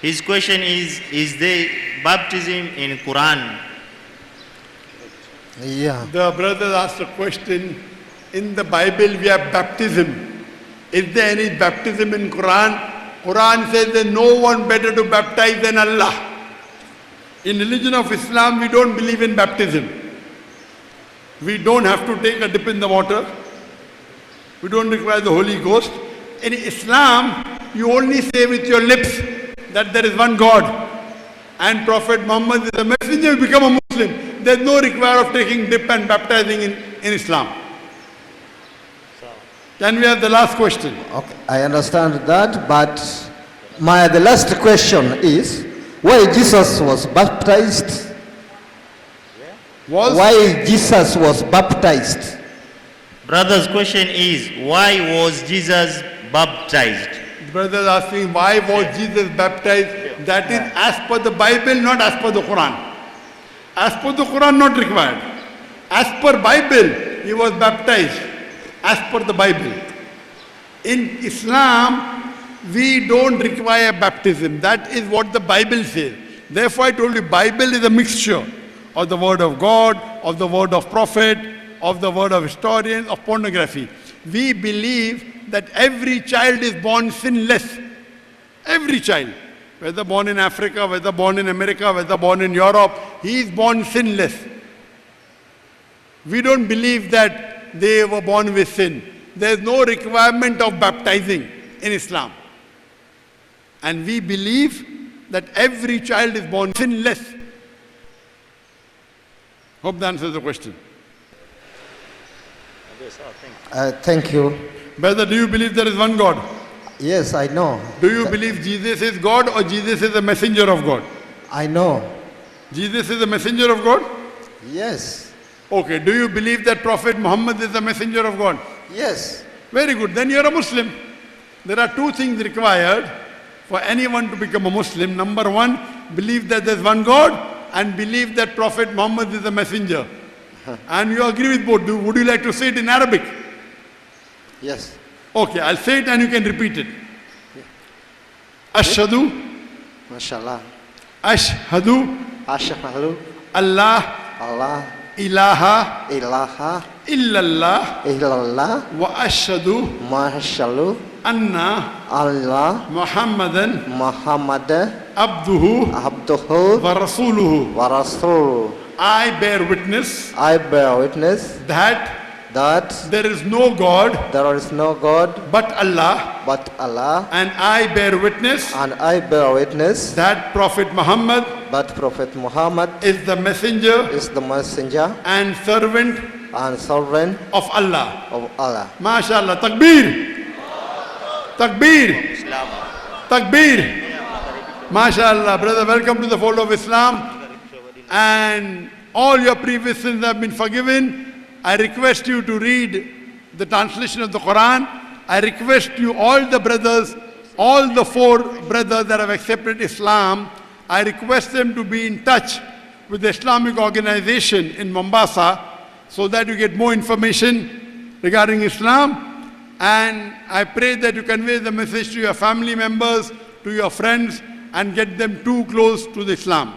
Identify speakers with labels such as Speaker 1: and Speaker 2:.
Speaker 1: His question is there baptism in Quran?
Speaker 2: Yeah.
Speaker 3: The brother asked a question. In the Bible we have baptism. Is there any baptism in Quran? Quran says there's no one better to baptize than Allah. In religion of Islam we don't believe in baptism. We don't have to take a dip in the water. We don't require the Holy Ghost. In Islam you only say with your lips that there is one God and Prophet Muhammad is a messenger, you become a Muslim. There's no requirement of taking dip and baptizing in Islam. Can we have the last question?
Speaker 2: Okay, I understand that, but the last question is, why Jesus was baptized? Why Jesus was baptized?
Speaker 1: Brother's question is, why was Jesus baptized?
Speaker 3: The brother is asking, why was Jesus baptized? That is as per the Bible, not as per the Quran. As per the Quran, not required. As per Bible, he was baptized. As per the Bible. In Islam, we don't require baptism. That is what the Bible says. Therefore I told you, Bible is a mixture of the word of God, of the word of prophet, of the word of historians, of pornography. We believe that every child is born sinless. Every child. Whether born in Africa, whether born in America, whether born in Europe, he is born sinless. We don't believe that they were born with sin. There is no requirement of baptizing in Islam. And we believe that every child is born sinless. Hope that answers the question.
Speaker 2: Thank you.
Speaker 3: Brother, do you believe there is one God?
Speaker 2: Yes, I know.
Speaker 3: Do you believe Jesus is God or Jesus is a messenger of God?
Speaker 2: I know.
Speaker 3: Jesus is a messenger of God?
Speaker 2: Yes.
Speaker 3: Okay, do you believe that Prophet Muhammad is a messenger of God?
Speaker 2: Yes.
Speaker 3: Very good, then you are a Muslim. There are two things required for anyone to become a Muslim. Number one, believe that there is one God and believe that Prophet Muhammad is a messenger. And you agree with both. Would you like to say it in Arabic?
Speaker 2: Yes.
Speaker 3: Okay, I'll say it and you can repeat it. Ashhadu.
Speaker 2: MashaAllah.
Speaker 3: Ashhadu.
Speaker 2: Ashhadu.
Speaker 3: Allah.
Speaker 2: Allah.
Speaker 3: Ilaha.
Speaker 2: Ilaha.
Speaker 3: Illallah.
Speaker 2: Illallah.
Speaker 3: Wa ashhadu.
Speaker 2: Mashallah.
Speaker 3: Anna.
Speaker 2: Allah.
Speaker 3: Muhammadan.
Speaker 2: Muhammad.
Speaker 3: Abduhu.
Speaker 2: Abduhu.
Speaker 3: Wa rasuluhu.
Speaker 2: Wa Rasul.
Speaker 3: I bear witness.
Speaker 2: I bear witness
Speaker 3: That.
Speaker 2: There
Speaker 3: is no God.
Speaker 2: There is no God.
Speaker 3: But Allah.
Speaker 2: But Allah.
Speaker 3: And I bear witness.
Speaker 2: And I bear witness.
Speaker 3: That Prophet Muhammad.
Speaker 2: But Prophet Muhammad.
Speaker 3: Is the messenger.
Speaker 2: Is the messenger.
Speaker 3: And servant.
Speaker 2: And servant.
Speaker 3: Of Allah.
Speaker 2: Of Allah.
Speaker 3: MashaAllah. Takbir. Takbir. Takbir. MashaAllah. Brother, welcome to the fold of Islam. And all your previous sins have been forgiven. I request you to read the translation of the Quran. I request you, all the brothers, all the 4 brothers that have accepted Islam, I request them to be in touch with the Islamic organization in Mombasa so that you get more information regarding Islam. And I pray that you convey the message to your family members, to your friends, and get them too close to the Islam.